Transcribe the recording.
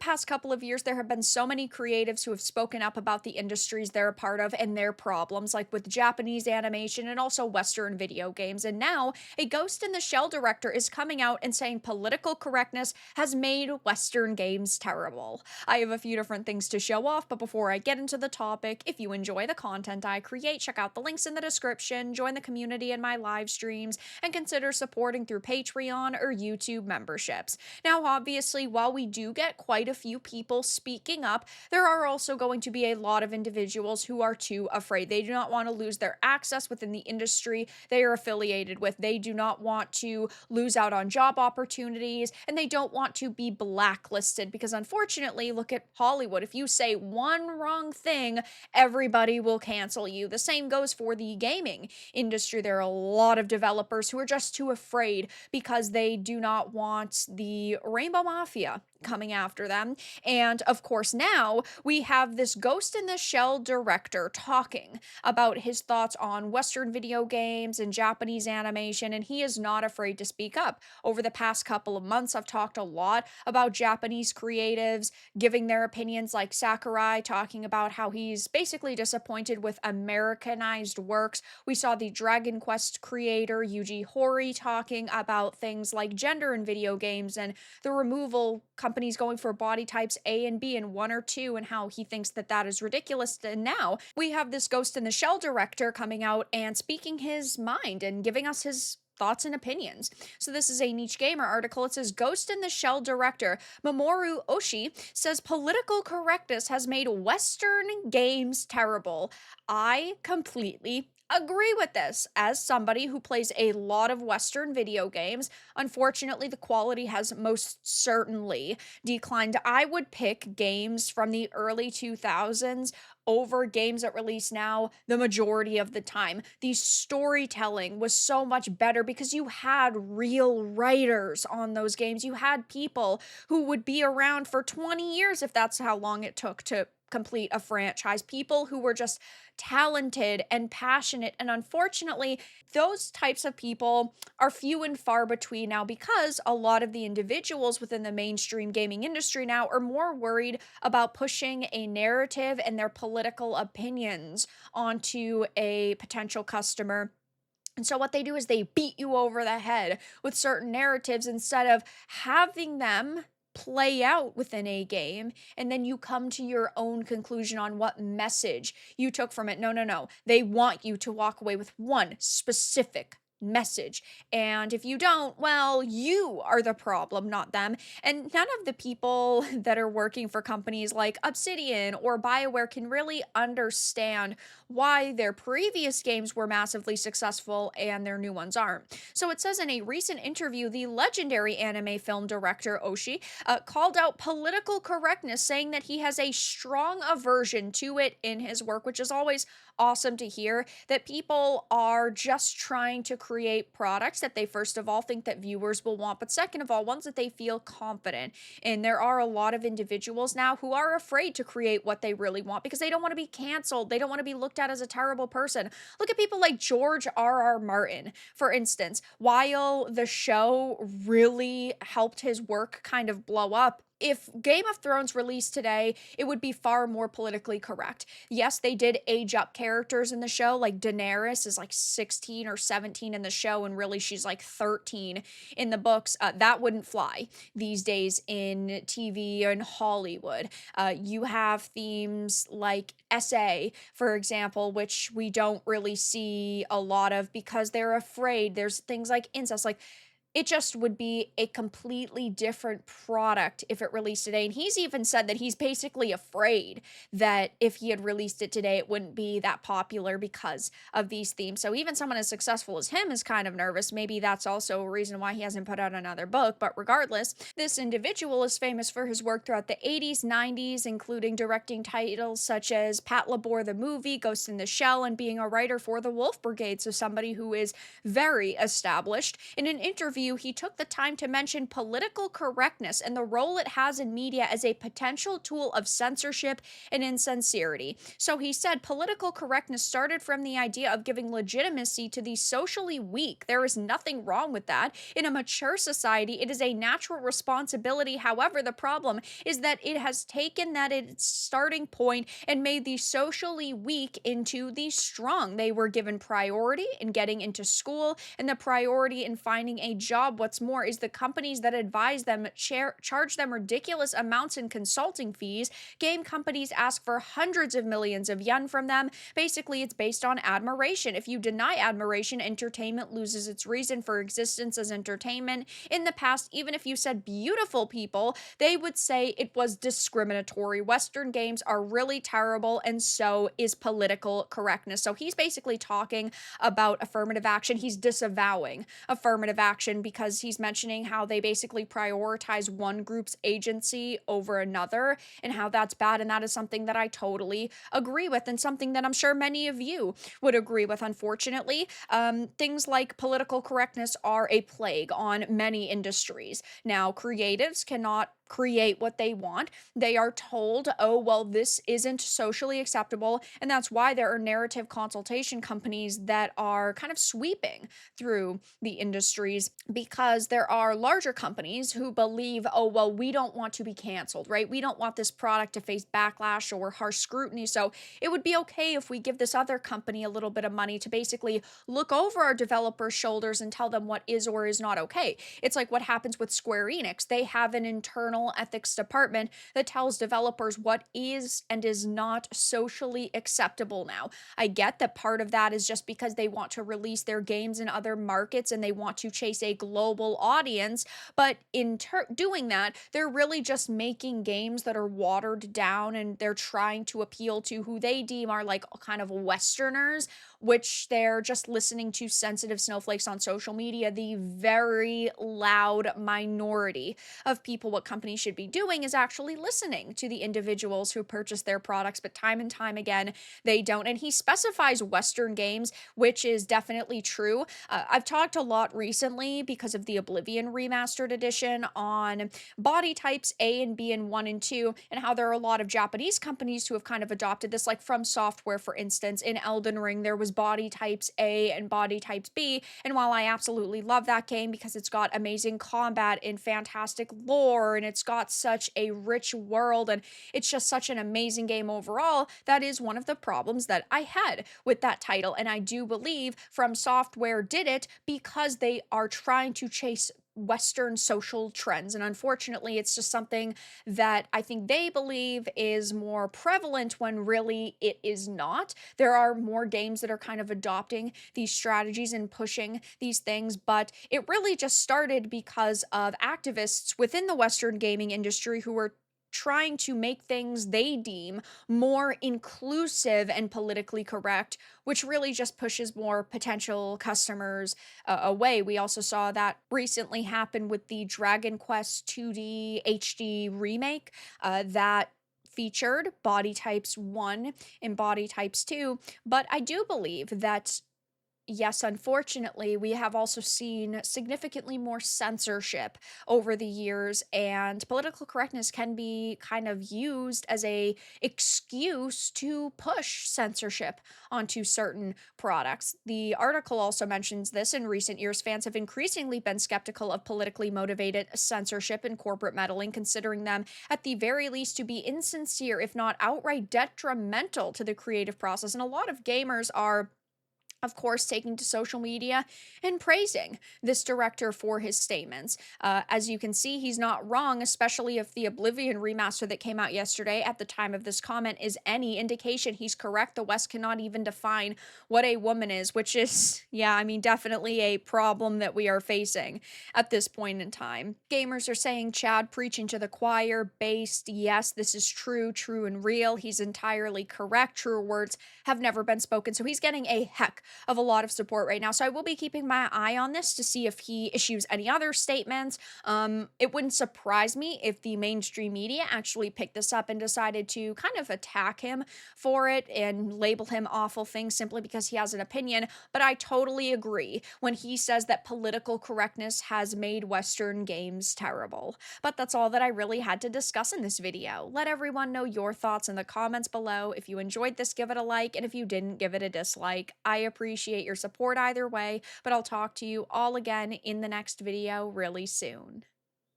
past couple of years, there have been so many creatives who have spoken up about the industries they're a part of and their problems, like with Japanese animation and also Western video games. And now, a Ghost in the Shell director is coming out and saying political correctness has made Western games terrible. I have a few different things to show off, but before I get into the topic, if you enjoy the content I create, check out the links in the description, join the community in my live streams, and consider supporting through Patreon or YouTube memberships. Now, obviously, while we do get quite a few people speaking up, there are also going to be a lot of individuals who are too afraid. They do not want to lose their access within the industry they are affiliated with. They do not want to lose out on job opportunities, and they don't want to be blacklisted because, unfortunately, look at Hollywood. If you say one wrong thing, everybody will cancel you. The same goes for the gaming industry. There are a lot of developers who are just too afraid because they do not want the Rainbow Mafia coming after them. And of course, now we have this Ghost in the Shell director talking about his thoughts on Western video games and Japanese animation, and he is not afraid to speak up. Over the past couple of months, I've talked a lot about Japanese creatives giving their opinions, like Sakurai talking about how he's basically disappointed with Americanized works. We saw the Dragon Quest creator Yuji Horii talking about things like gender in video games and the removal companies going for body types A and B and 1 or 2, and how he thinks that that is ridiculous. And now we have this Ghost in the Shell director coming out and speaking his mind and giving us his thoughts and opinions. So this is a Niche Gamer article. It says Ghost in the Shell director Mamoru Oshii says political correctness has made Western games terrible. I completely agree with this. As somebody who plays a lot of Western video games, unfortunately, the quality has most certainly declined. I would pick games from the early 2000s over games that release now the majority of the time. The storytelling was so much better because you had real writers on those games. You had people who would be around for 20 years if that's how long it took to complete a franchise. People who were just talented and passionate. And unfortunately, those types of people are few and far between now because a lot of the individuals within the mainstream gaming industry now are more worried about pushing a narrative and their political opinions onto a potential customer. And so what they do is they beat you over the head with certain narratives instead of having them play out within a game, and then you come to your own conclusion on what message you took from it. No, no, no. They want you to walk away with one specific message. And if you don't, well, you are the problem, not them. And none of the people that are working for companies like Obsidian or BioWare can really understand why their previous games were massively successful and their new ones aren't. So it says in a recent interview, the legendary anime film director Oshii called out political correctness, saying that he has a strong aversion to it in his work, which is always awesome to hear, that people are just trying to create products that they first of all think that viewers will want, but second of all, ones that they feel confident in. There are a lot of individuals now who are afraid to create what they really want because they don't want to be canceled. They don't want to be looked at as a terrible person. Look at people like George R.R. Martin, for instance. While the show really helped his work kind of blow up, if Game of Thrones released today, it would be far more politically correct. Yes, they did age up characters in the show, like Daenerys is like 16 or 17 in the show, and really she's like 13 in the books. That wouldn't fly these days in TV and Hollywood. You have themes like SA, for example, which we don't really see a lot of because they're afraid. There's things like incest, like it just would be a completely different product if it released today. And he's even said that he's basically afraid that if he had released it today, it wouldn't be that popular because of these themes. So even someone as successful as him is kind of nervous. Maybe that's also a reason why he hasn't put out another book. But regardless, this individual is famous for his work throughout the 80s, 90s, including directing titles such as Pat Labor the Movie, Ghost in the Shell, and being a writer for the Wolf Brigade. So somebody who is very established. In an interview interview, he took the time to mention political correctness and the role it has in media as a potential tool of censorship and insincerity. So he said political correctness started from the idea of giving legitimacy to the socially weak. There is nothing wrong with that. In a mature society, it is a natural responsibility. However, the problem is that it has taken that its starting point and made the socially weak into the strong. They were given priority in getting into school and the priority in finding a job. What's more is the companies that advise them charge them ridiculous amounts in consulting fees. Game companies ask for hundreds of millions of yen from them. Basically, it's based on admiration. If you deny admiration, entertainment loses its reason for existence as entertainment. In the past, even if you said beautiful people, they would say it was discriminatory. Western games are really terrible, and so is political correctness. So he's basically talking about affirmative action. He's disavowing affirmative action because he's mentioning how they basically prioritize one group's agency over another and how that's bad. And that is something that I totally agree with, and something that I'm sure many of you would agree with, unfortunately. Things like political correctness are a plague on many industries. Now, creatives cannot create what they want. They are told, oh, well, this isn't socially acceptable. And that's why there are narrative consultation companies that are kind of sweeping through the industries, because there are larger companies who believe, oh, well, we don't want to be canceled, right? We don't want this product to face backlash or harsh scrutiny. So it would be okay if we give this other company a little bit of money to basically look over our developers' shoulders and tell them what is or is not okay. It's like what happens with Square Enix. They have an internal ethics department that tells developers what is and is not socially acceptable now. I get that part of that is just because they want to release their games in other markets and they want to chase a global audience, but in doing that, they're really just making games that are watered down, and they're trying to appeal to who they deem are like kind of Westerners, which they're just listening to sensitive snowflakes on social media. The very loud minority of people, what companies should be doing is actually listening to the individuals who purchase their products, but time and time again, they don't. And he specifies Western games, which is definitely true. I've talked a lot recently because of the Oblivion Remastered Edition on body types A and B and 1 and 2, and how there are a lot of Japanese companies who have kind of adopted this, like From Software, for instance. In Elden Ring, there was body types A and body types B, and while I absolutely love that game because it's got amazing combat and fantastic lore, and it's got such a rich world, and it's just such an amazing game overall, that is one of the problems that I had with that title. And I do believe From Software did it because they are trying to chase Western social trends. And unfortunately, it's just something that I think they believe is more prevalent when really it is not. There are more games that are kind of adopting these strategies and pushing these things, but it really just started because of activists within the Western gaming industry who were trying to make things they deem more inclusive and politically correct, which really just pushes more potential customers away. We also saw that recently happen with the Dragon Quest 2D HD remake that featured body types 1 and body types 2. But I do believe that, yes, unfortunately, we have also seen significantly more censorship over the years, and political correctness can be kind of used as a excuse to push censorship onto certain products. The article also mentions this: in recent years, fans have increasingly been skeptical of politically motivated censorship and corporate meddling, considering them at the very least to be insincere, if not outright detrimental to the creative process. And a lot of gamers are, of course, taking to social media and praising this director for his statements. As you can see, he's not wrong, especially if the Oblivion remaster that came out yesterday at the time of this comment is any indication. He's correct. The West cannot even define what a woman is, which is, yeah, I mean, definitely a problem that we are facing at this point in time. Gamers are saying Chad preaching to the choir based. Yes, this is true, true and real. He's entirely correct. Truer words have never been spoken. So he's getting a heck of a lot of support right now. So I will be keeping my eye on this to see if he issues any other statements. It wouldn't surprise me if the mainstream media actually picked this up and decided to kind of attack him for it and label him awful things simply because he has an opinion. But I totally agree when he says that political correctness has made Western games terrible. But that's all that I really had to discuss in this video. Let everyone know your thoughts in the comments below. If you enjoyed this, give it a like, and if you didn't, give it a dislike. I appreciate your support either way, but I'll talk to you all again in the next video really soon.